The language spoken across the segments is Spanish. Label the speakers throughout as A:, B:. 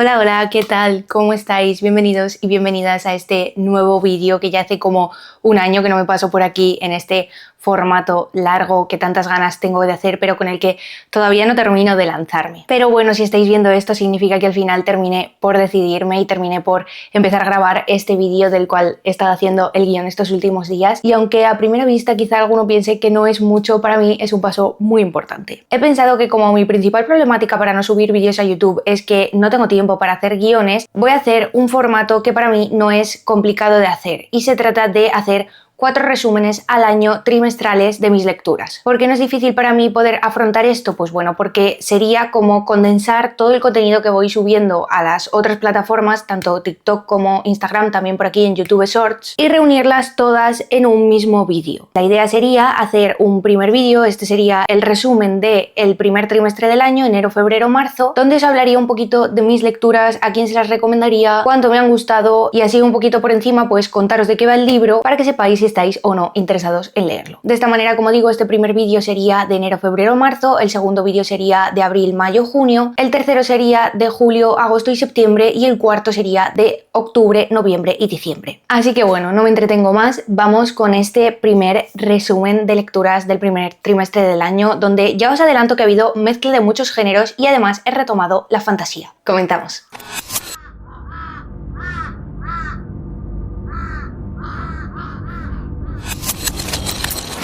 A: Hola, hola, ¿qué tal? ¿Cómo estáis? Bienvenidos y bienvenidas a este nuevo vídeo que ya hace como un año que no me paso por aquí en este formato largo que tantas ganas tengo de hacer, pero con el que todavía no termino de lanzarme. Pero bueno, si estáis viendo esto significa que al final terminé por decidirme y terminé por empezar a grabar este vídeo del cual he estado haciendo el guión estos últimos días, y aunque a primera vista quizá alguno piense que no es mucho, para mí es un paso muy importante. He pensado que como mi principal problemática para no subir vídeos a YouTube es que no tengo tiempo para hacer guiones, voy a hacer un formato que para mí no es complicado de hacer, y se trata de hacer 4 resúmenes al año trimestrales de mis lecturas. ¿Por qué no es difícil para mí poder afrontar esto? Pues bueno, porque sería como condensar todo el contenido que voy subiendo a las otras plataformas, tanto TikTok como Instagram, también por aquí en YouTube Shorts, y reunirlas todas en un mismo vídeo. La idea sería hacer un primer vídeo, este sería el resumen del primer trimestre del año, enero, febrero, marzo, donde os hablaría un poquito de mis lecturas, a quién se las recomendaría, cuánto me han gustado, y así un poquito por encima pues contaros de qué va el libro para que sepáis si estáis o no interesados en leerlo. De esta manera, como digo, este primer vídeo sería de enero, febrero, marzo, el segundo vídeo sería de abril, mayo, junio, el tercero sería de julio, agosto y septiembre, y el cuarto sería de octubre, noviembre y diciembre. Así que bueno, no me entretengo más, vamos con este primer resumen de lecturas del primer trimestre del año, donde ya os adelanto que ha habido mezcla de muchos géneros y además he retomado la fantasía. Comenzamos.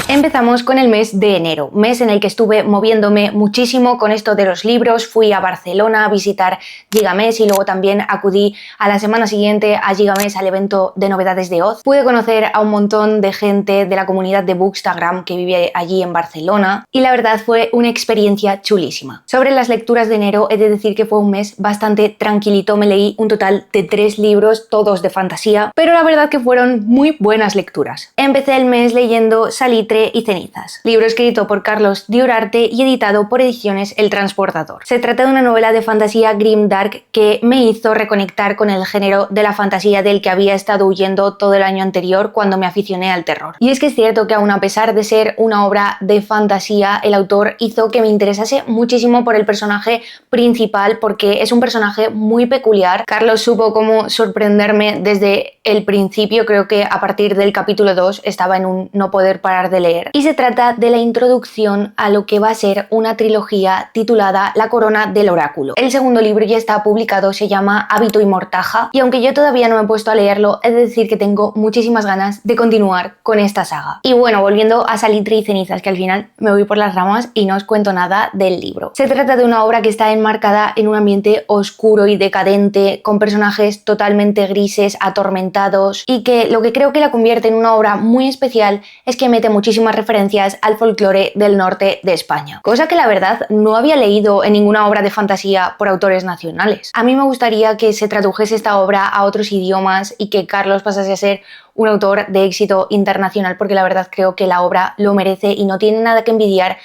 A: Empezamos con el mes de enero, mes en el que estuve moviéndome muchísimo con esto de los libros. Fui a Barcelona a visitar Gigamés y luego también acudí a la semana siguiente a Gigamés al evento de novedades de Oz. Pude conocer a un montón de gente de la comunidad de Bookstagram que vive allí en Barcelona y la verdad fue una experiencia chulísima. Sobre las lecturas de enero he de decir que fue un mes bastante tranquilito, me leí un total de 3 libros, todos de fantasía, pero la verdad que fueron muy buenas lecturas. Empecé el mes leyendo Salitre y cenizas, libro escrito por Carlos de Urarte y editado por Ediciones El Transportador. Se trata de una novela de fantasía grimdark que me hizo reconectar con el género de la fantasía del que había estado huyendo todo el año anterior cuando me aficioné al terror. Y es que es cierto que aun a pesar de ser una obra de fantasía, el autor hizo que me interesase muchísimo por el personaje principal, porque es un personaje muy peculiar. Carlos supo cómo sorprenderme desde el principio, creo que a partir del capítulo 2 estaba en un no poder parar de leer. Y se trata de la introducción a lo que va a ser una trilogía titulada La Corona del Oráculo. El segundo libro ya está publicado, se llama Hábito y Mortaja, y aunque yo todavía no me he puesto a leerlo, he de decir que tengo muchísimas ganas de continuar con esta saga. Y bueno, volviendo a Salitre y cenizas, que al final me voy por las ramas y no os cuento nada del libro. Se trata de una obra que está enmarcada en un ambiente oscuro y decadente, con personajes totalmente grises, atormentados, y que lo que creo que la convierte en una obra muy especial es que mete muchísimas referencias al folclore del norte de España, cosa que la verdad no había leído en ninguna obra de fantasía por autores nacionales. A mí me gustaría que se tradujese esta obra a otros idiomas y que Carlos pasase a ser un autor de éxito internacional, porque la verdad creo que la obra lo merece y no tiene nada que envidiar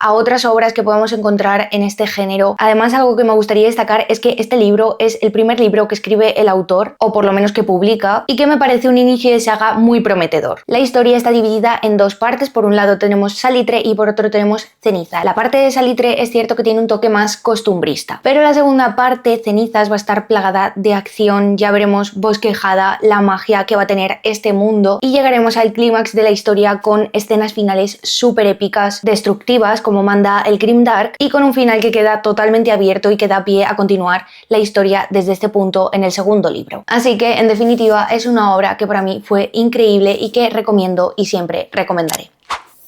A: a otras obras que podemos encontrar en este género. Además, algo que me gustaría destacar es que este libro es el primer libro que escribe el autor, o por lo menos que publica, y que me parece un inicio de saga muy prometedor. La historia está dividida en 2 partes, por un lado tenemos Salitre y por otro tenemos Ceniza. La parte de Salitre es cierto que tiene un toque más costumbrista, pero la segunda parte, Cenizas, va a estar plagada de acción, ya veremos bosquejada la magia que va a tener este mundo y llegaremos al clímax de la historia con escenas finales súper épicas, destructivas, como manda el grimdark, y con un final que queda totalmente abierto y que da pie a continuar la historia desde este punto en el segundo libro. Así que, en definitiva, es una obra que para mí fue increíble y que recomiendo y siempre recomendaré.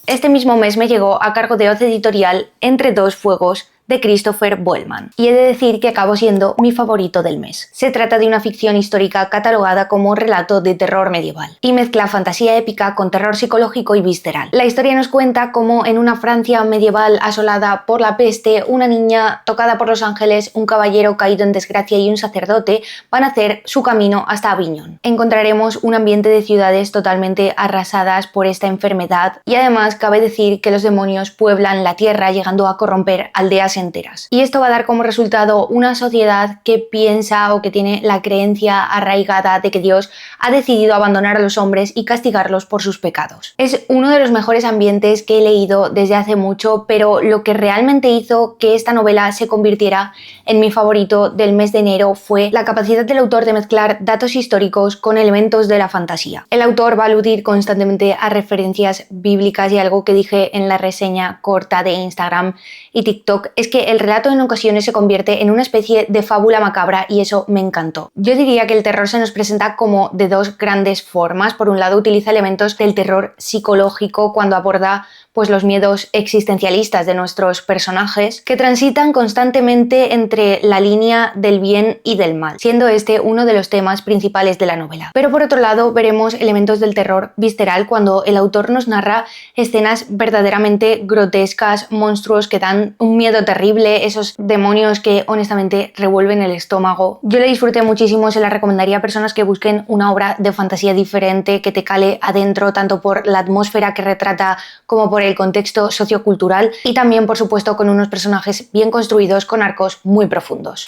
A: Este mismo mes me llegó a cargo de Oz Editorial Entre dos fuegos, de Christopher Boellman, y he de decir que acabó siendo mi favorito del mes. Se trata de una ficción histórica catalogada como relato de terror medieval y mezcla fantasía épica con terror psicológico y visceral. La historia nos cuenta cómo en una Francia medieval asolada por la peste, una niña tocada por los ángeles, un caballero caído en desgracia y un sacerdote van a hacer su camino hasta Aviñón. Encontraremos un ambiente de ciudades totalmente arrasadas por esta enfermedad, y además cabe decir que los demonios pueblan la tierra, llegando a corromper aldeas vidas enteras. Y esto va a dar como resultado una sociedad que piensa o que tiene la creencia arraigada de que Dios ha decidido abandonar a los hombres y castigarlos por sus pecados. Es uno de los mejores ambientes que he leído desde hace mucho, pero lo que realmente hizo que esta novela se convirtiera en mi favorito del mes de enero fue la capacidad del autor de mezclar datos históricos con elementos de la fantasía. El autor va a aludir constantemente a referencias bíblicas y algo que dije en la reseña corta de Instagram y TikTok es que el relato en ocasiones se convierte en una especie de fábula macabra y eso me encantó. Yo diría que el terror se nos presenta como de dos grandes formas. Por un lado, utiliza elementos del terror psicológico cuando aborda pues los miedos existencialistas de nuestros personajes que transitan constantemente entre la línea del bien y del mal, siendo este uno de los temas principales de la novela. Pero por otro lado veremos elementos del terror visceral cuando el autor nos narra escenas verdaderamente grotescas, monstruos que dan un miedo terrible, esos demonios que honestamente revuelven el estómago. Yo le disfruté muchísimo, se la recomendaría a personas que busquen una obra de fantasía diferente, que te cale adentro tanto por la atmósfera que retrata como por el contexto sociocultural y también, por supuesto, con unos personajes bien construidos con arcos muy profundos.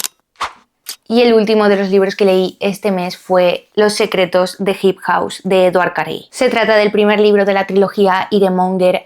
A: Y el último de los libros que leí este mes fue Los secretos de Hip House de Edward Carey. Se trata del primer libro de la trilogía Ironmonger,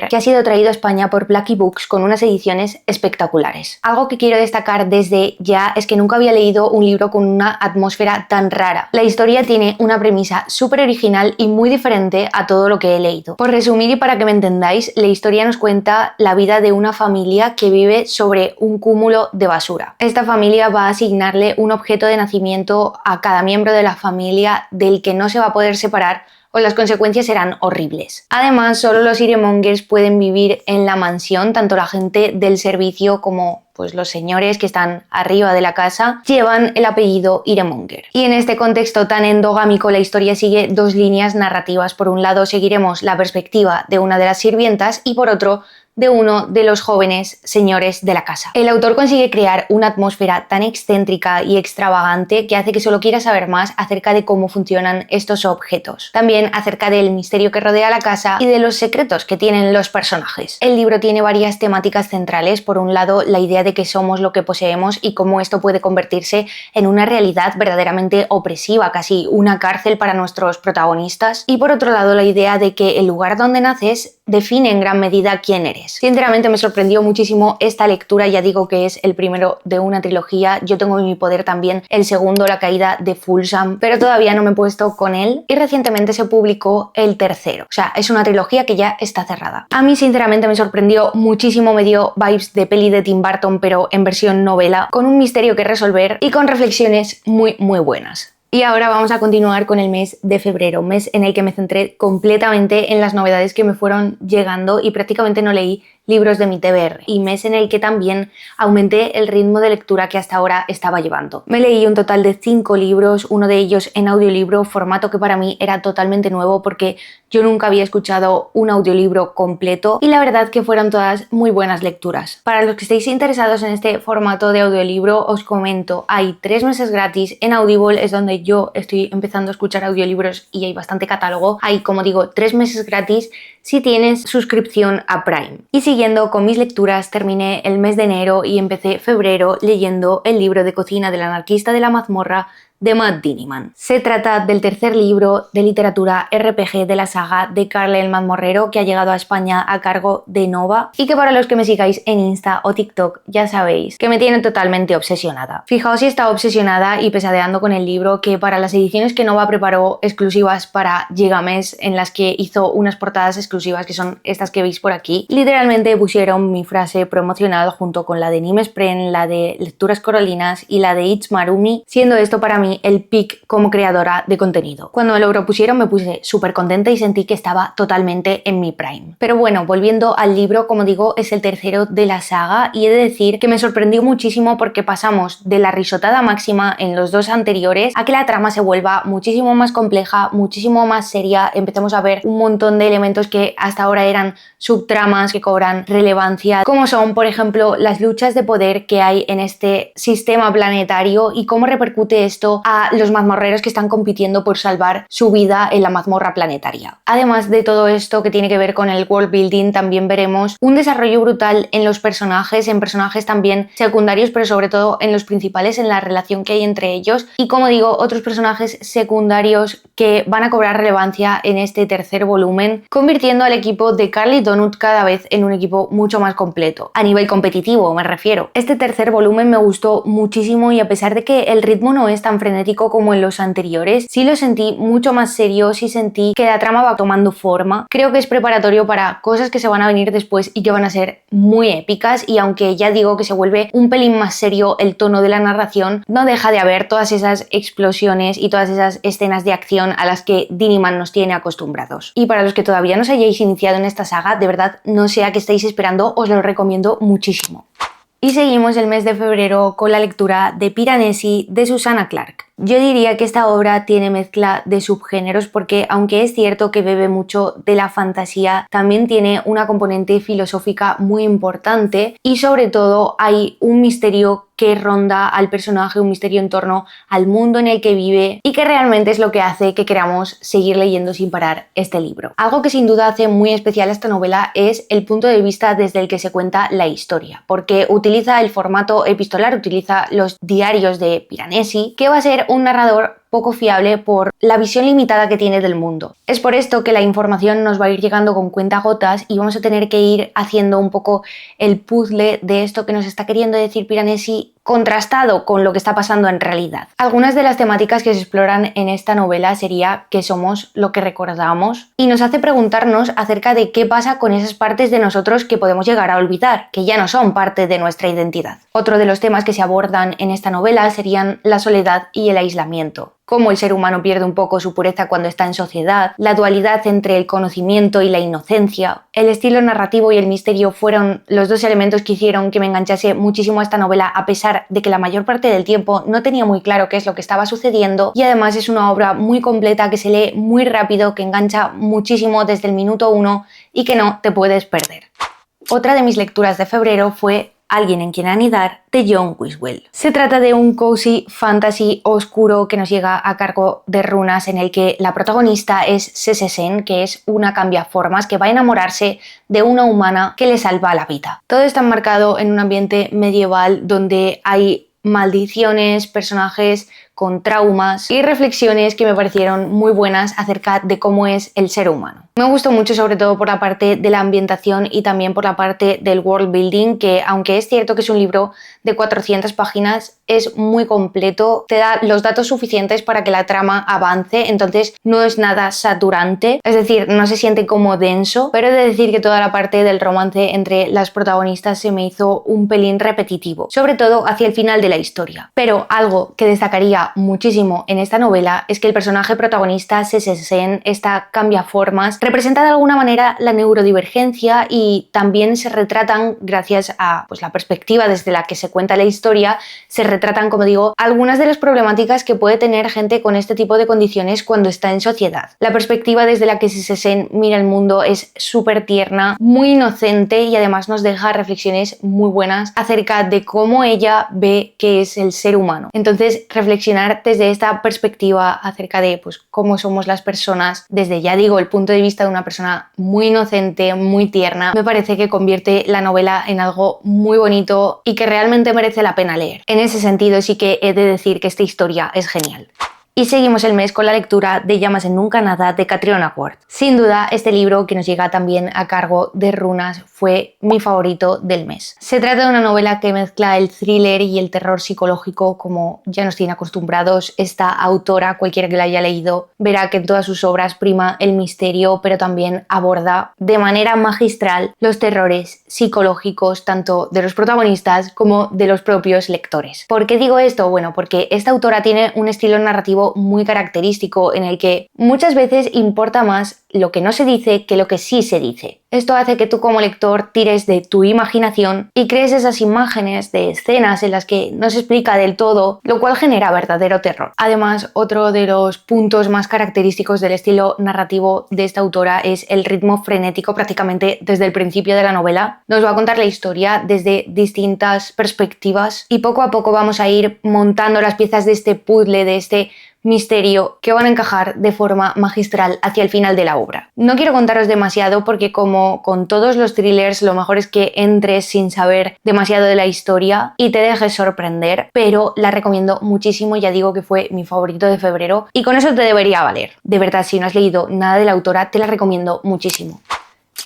A: que ha sido traído a España por Blackie Books con unas ediciones espectaculares. Algo que quiero destacar desde ya es que nunca había leído un libro con una atmósfera tan rara. La historia tiene una premisa súper original y muy diferente a todo lo que he leído. Por resumir y para que me entendáis, la historia nos cuenta la vida de una familia que vive sobre un cúmulo de basura. Esta familia va a asignarle un objeto de nacimiento a cada miembro de la familia del que no se va a poder separar o las consecuencias serán horribles. Además, solo los Ironmongers pueden vivir en la mansión, tanto la gente del servicio como pues los señores que están arriba de la casa llevan el apellido Ironmonger. Y en este contexto tan endogámico la historia sigue dos líneas narrativas. Por un lado seguiremos la perspectiva de una de las sirvientas y por otro de uno de los jóvenes señores de la casa. El autor consigue crear una atmósfera tan excéntrica y extravagante que hace que solo quiera saber más acerca de cómo funcionan estos objetos. También acerca del misterio que rodea la casa y de los secretos que tienen los personajes. El libro tiene varias temáticas centrales. Por un lado, la idea de que somos lo que poseemos y cómo esto puede convertirse en una realidad verdaderamente opresiva, casi una cárcel para nuestros protagonistas. Y por otro lado, la idea de que el lugar donde naces define en gran medida quién eres. Sinceramente me sorprendió muchísimo esta lectura, ya digo que es el primero de una trilogía. Yo tengo en mi poder también el segundo, La caída de Fulham, pero todavía no me he puesto con él y recientemente se publicó el tercero. O sea, es una trilogía que ya está cerrada. A mí sinceramente me sorprendió muchísimo, me dio vibes de peli de Tim Burton pero en versión novela, con un misterio que resolver y con reflexiones muy buenas. Y ahora vamos a continuar con el mes de febrero, mes en el que me centré completamente en las novedades que me fueron llegando y prácticamente no leí libros de mi TBR, y mes en el que también aumenté el ritmo de lectura que hasta ahora estaba llevando. Me leí un total de 5 libros, uno de ellos en audiolibro, formato que para mí era totalmente nuevo porque yo nunca había escuchado un audiolibro completo y la verdad que fueron todas muy buenas lecturas. Para los que estéis interesados en este formato de audiolibro, os comento, hay 3 meses gratis en Audible, es donde yo estoy empezando a escuchar audiolibros y hay bastante catálogo. Hay, como digo, 3 meses gratis si tienes suscripción a Prime. Y siguiendo con mis lecturas, terminé el mes de enero y empecé febrero leyendo el libro de cocina del anarquista de la mazmorra de Matt Diniman. Se trata del tercer libro de literatura RPG de la saga de Karl el Mazmorrero que ha llegado a España a cargo de Nova y que para los que me sigáis en Insta o TikTok ya sabéis que me tiene totalmente obsesionada. Fijaos si está obsesionada y pesadeando con el libro que para las ediciones que Nova preparó exclusivas para Gigamesh, en las que hizo unas portadas exclusivas que son estas que veis por aquí, literalmente pusieron mi frase promocional junto con la de Nimespren, la de Lecturas Coralinas y la de It's Marumi, siendo esto para mí el pick como creadora de contenido. Cuando me lo propusieron me puse súper contenta y sentí que estaba totalmente en mi prime. Pero bueno, volviendo al libro, como digo, es el tercero de la saga y he de decir que me sorprendió muchísimo porque pasamos de la risotada máxima en los 2 anteriores a que la trama se vuelva muchísimo más compleja, muchísimo más seria. Empezamos a ver un montón de elementos que hasta ahora eran subtramas que cobran relevancia, como son, por ejemplo, las luchas de poder que hay en este sistema planetario y cómo repercute esto junto a los mazmorreros que están compitiendo por salvar su vida en la mazmorra planetaria. Además de todo esto que tiene que ver con el world building, también veremos un desarrollo brutal en los personajes, en personajes también secundarios, pero sobre todo en los principales, en la relación que hay entre ellos, y como digo, otros personajes secundarios que van a cobrar relevancia en este tercer volumen, convirtiendo al equipo de Carly Donut cada vez en un equipo mucho más completo, a nivel competitivo me refiero. Este tercer volumen me gustó muchísimo y a pesar de que el ritmo no es tan frenético como en los anteriores, sí lo sentí mucho más serio, sí sentí que la trama va tomando forma. Creo que es preparatorio para cosas que se van a venir después y que van a ser muy épicas, y aunque ya digo que se vuelve un pelín más serio el tono de la narración, no deja de haber todas esas explosiones y todas esas escenas de acción a las que Diniman nos tiene acostumbrados. Y para los que todavía no os hayáis iniciado en esta saga, de verdad no sé a qué estáis esperando, os lo recomiendo muchísimo. Y seguimos el mes de febrero con la lectura de Piranesi de Susanna Clarke. Yo diría que esta obra tiene mezcla de subgéneros porque, aunque es cierto que bebe mucho de la fantasía, también tiene una componente filosófica muy importante y sobre todo hay un misterio que ronda al personaje, un misterio en torno al mundo en el que vive y que realmente es lo que hace que queramos seguir leyendo sin parar este libro. Algo que sin duda hace muy especial esta novela es el punto de vista desde el que se cuenta la historia, porque utiliza el formato epistolar, utiliza los diarios de Piranesi, que va a ser un narrador poco fiable por la visión limitada que tiene del mundo. Es por esto que la información nos va a ir llegando con cuentagotas y vamos a tener que ir haciendo un poco el puzzle de esto que nos está queriendo decir Piranesi contrastado con lo que está pasando en realidad. Algunas de las temáticas que se exploran en esta novela sería que somos lo que recordamos y nos hace preguntarnos acerca de qué pasa con esas partes de nosotros que podemos llegar a olvidar, que ya no son parte de nuestra identidad. Otro de los temas que se abordan en esta novela serían la soledad y el aislamiento. Cómo el ser humano pierde un poco su pureza cuando está en sociedad, la dualidad entre el conocimiento y la inocencia. El estilo narrativo y el misterio fueron los dos elementos que hicieron que me enganchase muchísimo a esta novela, a pesar de que la mayor parte del tiempo no tenía muy claro qué es lo que estaba sucediendo, y además es una obra muy completa que se lee muy rápido, que engancha muchísimo desde el minuto 1 y que no te puedes perder. Otra de mis lecturas de febrero fue Alguien en quien anidar, de John Wiswell. Se trata de un cozy fantasy oscuro que nos llega a cargo de runas, en el que la protagonista es Sesesen, que es una cambiaformas que va a enamorarse de una humana que le salva la vida. Todo está enmarcado en un ambiente medieval donde hay maldiciones, personajes con traumas y reflexiones que me parecieron muy buenas acerca de cómo es el ser humano. Me gustó mucho, sobre todo por la parte de la ambientación y también por la parte del world building, que aunque es cierto que es un libro de 400 páginas, es muy completo, te da los datos suficientes para que la trama avance, entonces no es nada saturante, es decir, no se siente como denso, pero he de decir que toda la parte del romance entre las protagonistas se me hizo un pelín repetitivo, sobre todo hacia el final de la historia. Pero algo que destacaría muchísimo en esta novela es que el personaje protagonista, Sesesen, esta cambiaformas, representa de alguna manera la neurodivergencia y también se retratan, gracias a la perspectiva desde la que se cuenta la historia, se retratan, como digo, algunas de las problemáticas que puede tener gente con este tipo de condiciones cuando está en sociedad. La perspectiva desde la que Sesesen mira el mundo es súper tierna, muy inocente y además nos deja reflexiones muy buenas acerca de cómo ella ve que es el ser humano. Entonces, reflexionar desde esta perspectiva acerca de cómo somos las personas, desde, ya digo, el punto de vista de una persona muy inocente, muy tierna, me parece que convierte la novela en algo muy bonito y que realmente merece la pena leer. En ese sentido sí que he de decir que esta historia es genial. Y seguimos el mes con la lectura de Llamas en Nunca Nada de Catriona Ward. Sin duda, este libro, que nos llega también a cargo de runas, fue mi favorito del mes. Se trata de una novela que mezcla el thriller y el terror psicológico, como ya nos tiene acostumbrados esta autora. Cualquiera que la haya leído verá que en todas sus obras prima el misterio, pero también aborda de manera magistral los terrores psicológicos tanto de los protagonistas como de los propios lectores. ¿Por qué digo esto? Bueno, porque esta autora tiene un estilo narrativo muy característico en el que muchas veces importa más lo que no se dice que lo que sí se dice. Esto hace que tú como lector tires de tu imaginación y crees esas imágenes de escenas en las que no se explica del todo, lo cual genera verdadero terror. Además, otro de los puntos más característicos del estilo narrativo de esta autora es el ritmo frenético prácticamente desde el principio de la novela. Nos va a contar la historia desde distintas perspectivas y poco a poco vamos a ir montando las piezas de este puzzle, de este misterio que van a encajar de forma magistral hacia el final de la obra. No quiero contaros demasiado porque, como con todos los thrillers, lo mejor es que entres sin saber demasiado de la historia y te dejes sorprender, pero la recomiendo muchísimo. Ya digo que fue mi favorito de febrero y con eso te debería valer. De verdad, si no has leído nada de la autora, te la recomiendo muchísimo.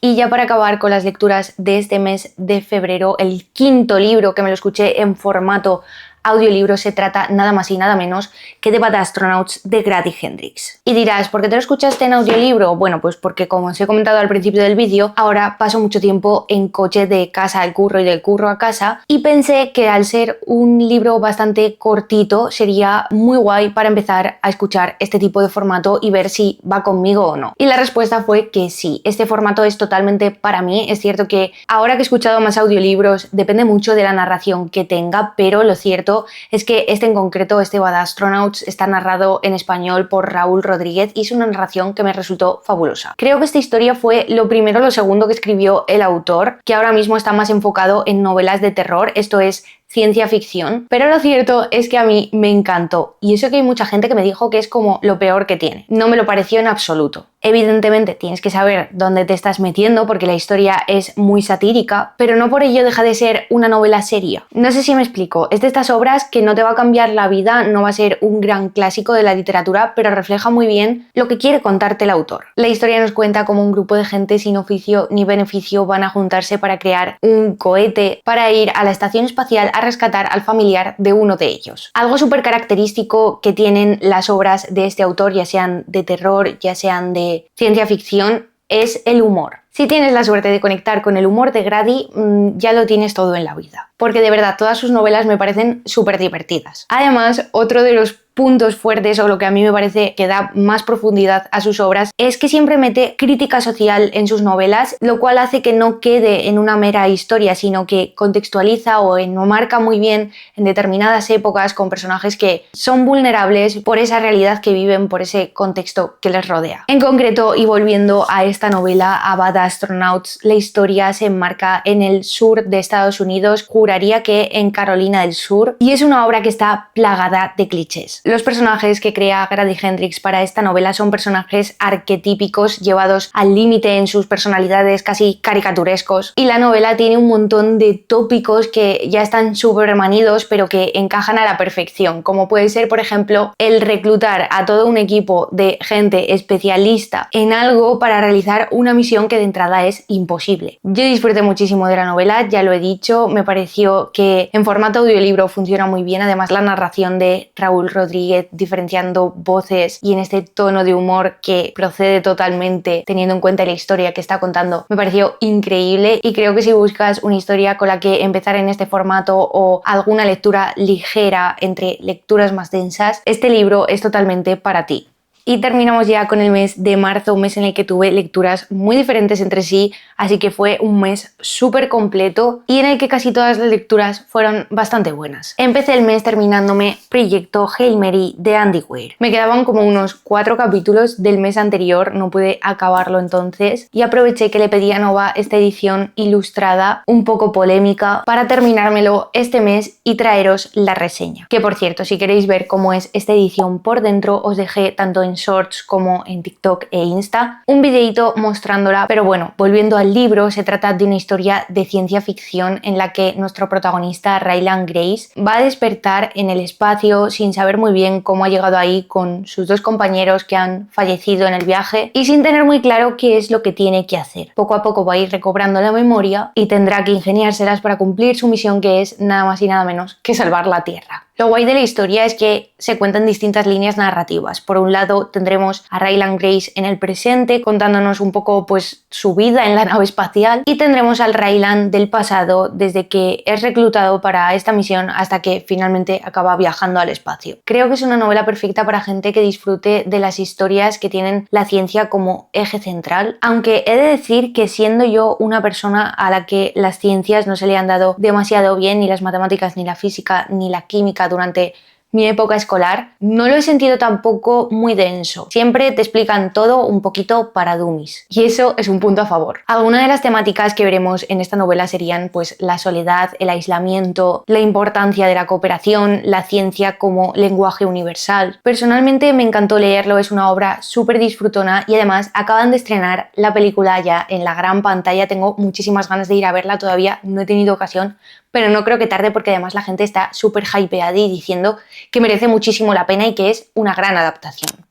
A: Y ya para acabar con las lecturas de este mes de febrero, el quinto libro que me lo escuché en formato audiolibro se trata nada más y nada menos que de Bad Astronauts de Grady Hendrix. Y dirás, ¿por qué te lo escuchaste en audiolibro? Bueno, pues porque, como os he comentado al principio del vídeo, ahora paso mucho tiempo en coche de casa al curro y del curro a casa y pensé que al ser un libro bastante cortito sería muy guay para empezar a escuchar este tipo de formato y ver si va conmigo o no. Y la respuesta fue que sí, este formato es totalmente para mí. Es cierto que ahora que he escuchado más audiolibros depende mucho de la narración que tenga, pero lo cierto es que este en concreto, este Bad Astronauts, está narrado en español por Raúl Rodríguez y es una narración que me resultó fabulosa. Creo que esta historia fue lo primero o lo segundo que escribió el autor, que ahora mismo está más enfocado en novelas de terror, esto es ciencia ficción, pero lo cierto es que a mí me encantó y eso que hay mucha gente que me dijo que es como lo peor que tiene. No me lo pareció en absoluto. Evidentemente tienes que saber dónde te estás metiendo porque la historia es muy satírica, pero no por ello deja de ser una novela seria. No sé si me explico, es de estas obras que no te va a cambiar la vida, no va a ser un gran clásico de la literatura, pero refleja muy bien lo que quiere contarte el autor. La historia nos cuenta cómo un grupo de gente sin oficio ni beneficio van a juntarse para crear un cohete para ir a la estación espacial a rescatar al familiar de uno de ellos. Algo súper característico que tienen las obras de este autor, ya sean de terror, ya sean de ciencia ficción, es el humor. Si tienes la suerte de conectar con el humor de Grady, ya lo tienes todo en la vida. Porque de verdad, todas sus novelas me parecen súper divertidas. Además, otro de los puntos fuertes, o lo que a mí me parece que da más profundidad a sus obras, es que siempre mete crítica social en sus novelas, lo cual hace que no quede en una mera historia, sino que contextualiza o enmarca muy bien en determinadas épocas con personajes que son vulnerables por esa realidad que viven, por ese contexto que les rodea. En concreto, y volviendo a esta novela, a Bad Astronauts, la historia se enmarca en el sur de Estados Unidos, juraría que en Carolina del Sur, y es una obra que está plagada de clichés. Los personajes que crea Grady Hendrix para esta novela son personajes arquetípicos llevados al límite en sus personalidades casi caricaturescos, y la novela tiene un montón de tópicos que ya están súper manidos pero que encajan a la perfección, como puede ser, por ejemplo, el reclutar a todo un equipo de gente especialista en algo para realizar una misión que de entrada es imposible. Yo disfruté muchísimo de la novela, ya lo he dicho, me pareció que en formato audiolibro funciona muy bien, además la narración de Raúl Rodríguez diferenciando voces y en este tono de humor que procede totalmente teniendo en cuenta la historia que está contando, me pareció increíble, y creo que si buscas una historia con la que empezar en este formato o alguna lectura ligera entre lecturas más densas, este libro es totalmente para ti. Y terminamos ya con el mes de marzo, un mes en el que tuve lecturas muy diferentes entre sí, así que fue un mes súper completo y en el que casi todas las lecturas fueron bastante buenas. Empecé el mes terminándome Proyecto Hail Mary de Andy Weir. Me quedaban como unos 4 capítulos del mes anterior, no pude acabarlo entonces, y aproveché que le pedí a Nova esta edición ilustrada, un poco polémica, para terminármelo este mes y traeros la reseña. Que por cierto, si queréis ver cómo es esta edición por dentro, os dejé tanto en Shorts como en TikTok e Insta un videito mostrándola. Pero bueno, volviendo al libro, se trata de una historia de ciencia ficción en la que nuestro protagonista, Ryland Grace, va a despertar en el espacio sin saber muy bien cómo ha llegado ahí con sus 2 compañeros que han fallecido en el viaje y sin tener muy claro qué es lo que tiene que hacer. Poco a poco va a ir recobrando la memoria y tendrá que ingeniárselas para cumplir su misión, que es nada más y nada menos que salvar la Tierra. Lo guay de la historia es que se cuentan distintas líneas narrativas. Por un lado tendremos a Ryland Grace en el presente contándonos un poco pues su vida en la nave espacial, y tendremos al Ryland del pasado desde que es reclutado para esta misión hasta que finalmente acaba viajando al espacio. Creo que es una novela perfecta para gente que disfrute de las historias que tienen la ciencia como eje central, aunque he de decir que siendo yo una persona a la que las ciencias no se le han dado demasiado bien, ni las matemáticas, ni la física, ni la química durante mi época escolar, no lo he sentido tampoco muy denso. Siempre te explican todo un poquito para dummies, y eso es un punto a favor. Algunas de las temáticas que veremos en esta novela serían pues la soledad, el aislamiento, la importancia de la cooperación, la ciencia como lenguaje universal. Personalmente me encantó leerlo, es una obra súper disfrutona y además acaban de estrenar la película ya en la gran pantalla. Tengo muchísimas ganas de ir a verla, todavía no he tenido ocasión, pero no creo que tarde porque además la gente está súper hypeada y diciendo que merece muchísimo la pena y que es una gran adaptación.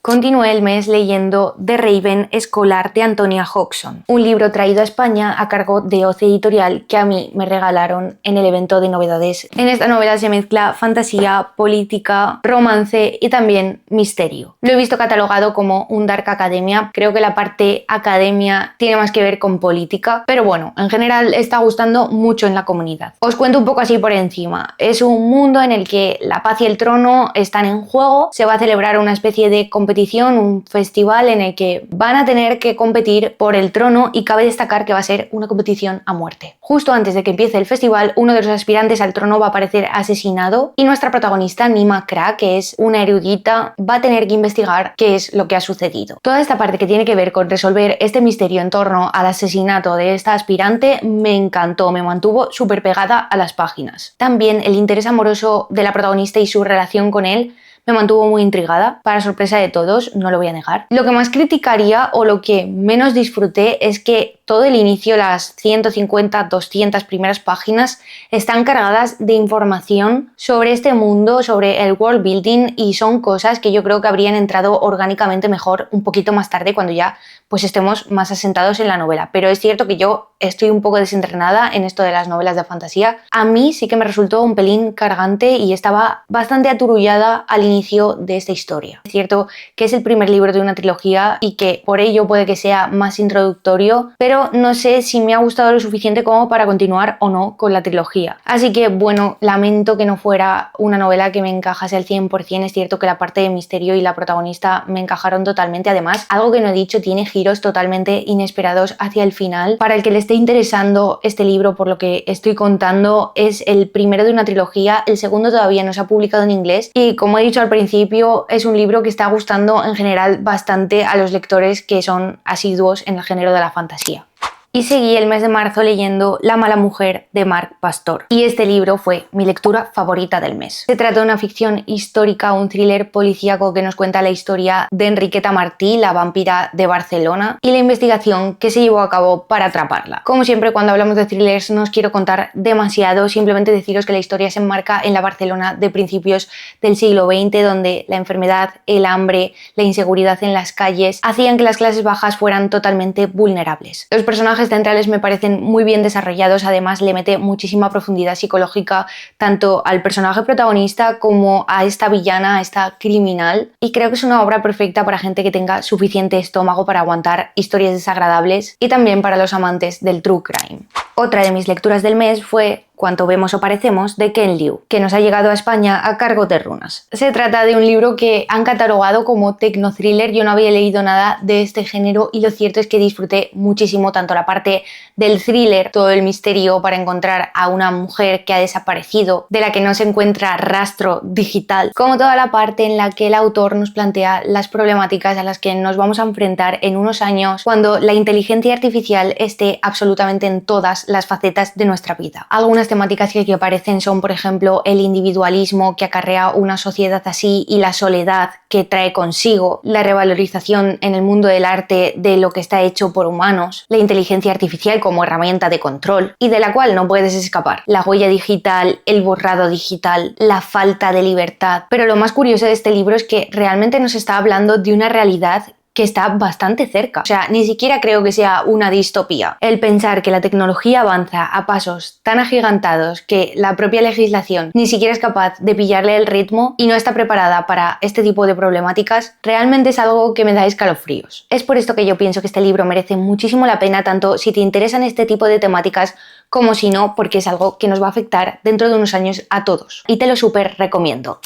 A: Continué el mes leyendo The Raven escolar de Antonia Hodgson, un libro traído a España a cargo de Oce Editorial que a mí me regalaron en el evento de novedades. En esta novela se mezcla fantasía, política, romance y también misterio. Lo he visto catalogado como un dark academia, creo que la parte academia tiene más que ver con política, pero bueno, en general está gustando mucho en la comunidad. Os cuento un poco así por encima. Es un mundo en el que la paz y el trono están en juego, se va a celebrar una especie de competición, un festival en el que van a tener que competir por el trono, y cabe destacar que va a ser una competición a muerte. Justo antes de que empiece el festival, uno de los aspirantes al trono va a aparecer asesinado y nuestra protagonista, Nima Kra, que es una erudita, va a tener que investigar qué es lo que ha sucedido. Toda esta parte que tiene que ver con resolver este misterio en torno al asesinato de esta aspirante me encantó, me mantuvo súper pegada a las páginas. También el interés amoroso de la protagonista y su relación con él me mantuvo muy intrigada, para sorpresa de todos, no lo voy a negar. Lo que más criticaría o lo que menos disfruté es que todo el inicio, las 150, 200 primeras páginas, están cargadas de información sobre este mundo, sobre el world building, y son cosas que yo creo que habrían entrado orgánicamente mejor un poquito más tarde, cuando ya pues estemos más asentados en la novela. Pero es cierto que yo estoy un poco desentrenada en esto de las novelas de fantasía. A mí sí que me resultó un pelín cargante y estaba bastante aturullada al inicio de esta historia. Es cierto que es el primer libro de una trilogía y que por ello puede que sea más introductorio, pero no sé si me ha gustado lo suficiente como para continuar o no con la trilogía. Así que bueno, lamento que no fuera una novela que me encajase al 100%. Es cierto que la parte de misterio y la protagonista me encajaron totalmente. Además, algo que no he dicho, tiene giros totalmente inesperados hacia el final. Para el que le esté interesando este libro, por lo que estoy contando, es el primero de una trilogía. El segundo todavía no se ha publicado en inglés y, como he dicho al principio, es un libro que está gustando en general bastante a los lectores que son asiduos en el género de la fantasía. Y seguí el mes de marzo leyendo La mala mujer de Marc Pastor, y este libro fue mi lectura favorita del mes. Se trata de una ficción histórica, un thriller policíaco que nos cuenta la historia de Enriqueta Martí, la vampira de Barcelona, y la investigación que se llevó a cabo para atraparla. Como siempre, cuando hablamos de thrillers no os quiero contar demasiado, simplemente deciros que la historia se enmarca en la Barcelona de principios del siglo XX, donde la enfermedad, el hambre, la inseguridad en las calles hacían que las clases bajas fueran totalmente vulnerables. Los personajes centrales me parecen muy bien desarrollados, además le mete muchísima profundidad psicológica tanto al personaje protagonista como a esta villana, a esta criminal, y creo que es una obra perfecta para gente que tenga suficiente estómago para aguantar historias desagradables, y también para los amantes del true crime. Otra de mis lecturas del mes fue Cuanto vemos o parecemos, de Ken Liu, que nos ha llegado a España a cargo de Runas. Se trata de un libro que han catalogado como tecno-thriller. Yo no había leído nada de este género y lo cierto es que disfruté muchísimo tanto la parte del thriller, todo el misterio para encontrar a una mujer que ha desaparecido, de la que no se encuentra rastro digital, como toda la parte en la que el autor nos plantea las problemáticas a las que nos vamos a enfrentar en unos años cuando la inteligencia artificial esté absolutamente en todas las facetas de nuestra vida. Algunas temáticas que aparecen son, por ejemplo, el individualismo que acarrea una sociedad así y la soledad que trae consigo, la revalorización en el mundo del arte de lo que está hecho por humanos, la inteligencia artificial como herramienta de control y de la cual no puedes escapar, la huella digital, el borrado digital, la falta de libertad. Pero lo más curioso de este libro es que realmente nos está hablando de una realidad que está bastante cerca. O sea, ni siquiera creo que sea una distopía. El pensar que la tecnología avanza a pasos tan agigantados que la propia legislación ni siquiera es capaz de pillarle el ritmo y no está preparada para este tipo de problemáticas, realmente es algo que me da escalofríos. Es por esto que yo pienso que este libro merece muchísimo la pena, tanto si te interesan este tipo de temáticas como si no, porque es algo que nos va a afectar dentro de unos años a todos. Y te lo súper recomiendo.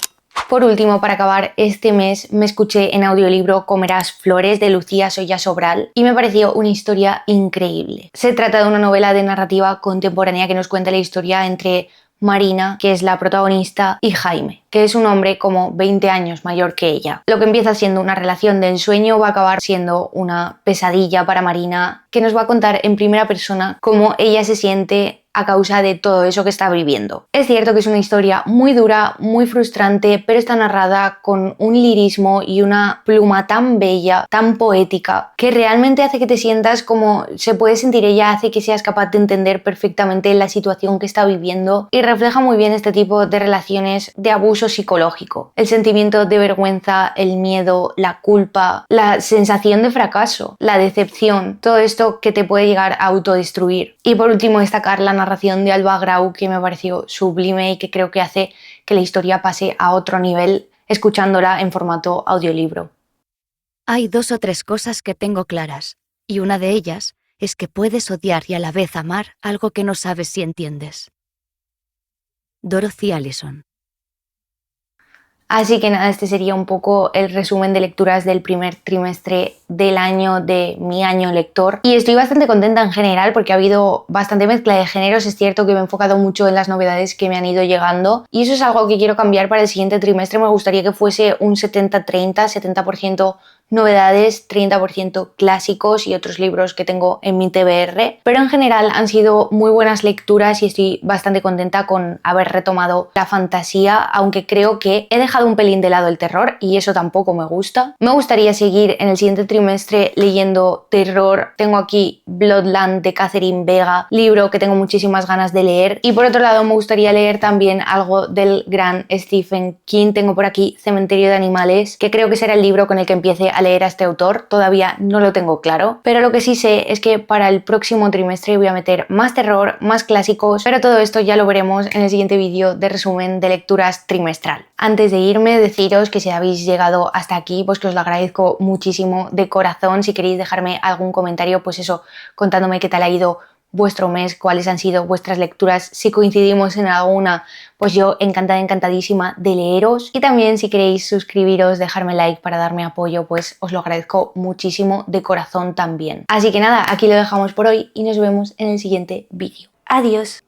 A: Por último, para acabar, este mes me escuché en audiolibro Comerás flores de Lucía Soya Sobral y me pareció una historia increíble. Se trata de una novela de narrativa contemporánea que nos cuenta la historia entre Marina, que es la protagonista, y Jaime, que es un hombre como 20 años mayor que ella. Lo que empieza siendo una relación de ensueño va a acabar siendo una pesadilla para Marina, que nos va a contar en primera persona cómo ella se siente a causa de todo eso que está viviendo. Es cierto que es una historia muy dura, muy frustrante, pero está narrada con un lirismo y una pluma tan bella, tan poética, que realmente hace que te sientas como se puede sentir ella, hace que seas capaz de entender perfectamente la situación que está viviendo y refleja muy bien este tipo de relaciones de abuso psicológico. El sentimiento de vergüenza, el miedo, la culpa, la sensación de fracaso, la decepción, todo esto que te puede llegar a autodestruir. Y por último, destacar la narración de Alba Grau, que me pareció sublime y que creo que hace que la historia pase a otro nivel escuchándola en formato audiolibro.
B: Hay 2 o 3 cosas que tengo claras, y una de ellas es que puedes odiar y a la vez amar algo que no sabes si entiendes. Dorothy Allison.
A: Así que nada, este sería un poco el resumen de lecturas del primer trimestre del año, de mi año lector. Y estoy bastante contenta en general porque ha habido bastante mezcla de géneros. Es cierto que me he enfocado mucho en las novedades que me han ido llegando y eso es algo que quiero cambiar para el siguiente trimestre. Me gustaría que fuese un 70-30, 70% novedades, 30% clásicos y otros libros que tengo en mi TBR, pero en general han sido muy buenas lecturas y estoy bastante contenta con haber retomado la fantasía, aunque creo que he dejado un pelín de lado el terror y eso tampoco me gusta. Me gustaría seguir en el siguiente trimestre leyendo terror. Tengo aquí Bloodland de Catherine Vega, libro que tengo muchísimas ganas de leer, y por otro lado me gustaría leer también algo del gran Stephen King. Tengo por aquí Cementerio de Animales, que creo que será el libro con el que empiece a leer a este autor. Todavía no lo tengo claro, pero lo que sí sé es que para el próximo trimestre voy a meter más terror, más clásicos, pero todo esto ya lo veremos en el siguiente vídeo de resumen de lecturas trimestral. Antes de irme, deciros que si habéis llegado hasta aquí, pues que os lo agradezco muchísimo de corazón. Si queréis dejarme algún comentario, pues eso, contándome qué tal ha ido vuestro mes, cuáles han sido vuestras lecturas, si coincidimos en alguna, pues yo encantada, encantadísima de leeros. Y también si queréis suscribiros, dejarme like para darme apoyo, pues os lo agradezco muchísimo de corazón también. Así que nada, aquí lo dejamos por hoy y nos vemos en el siguiente vídeo. Adiós.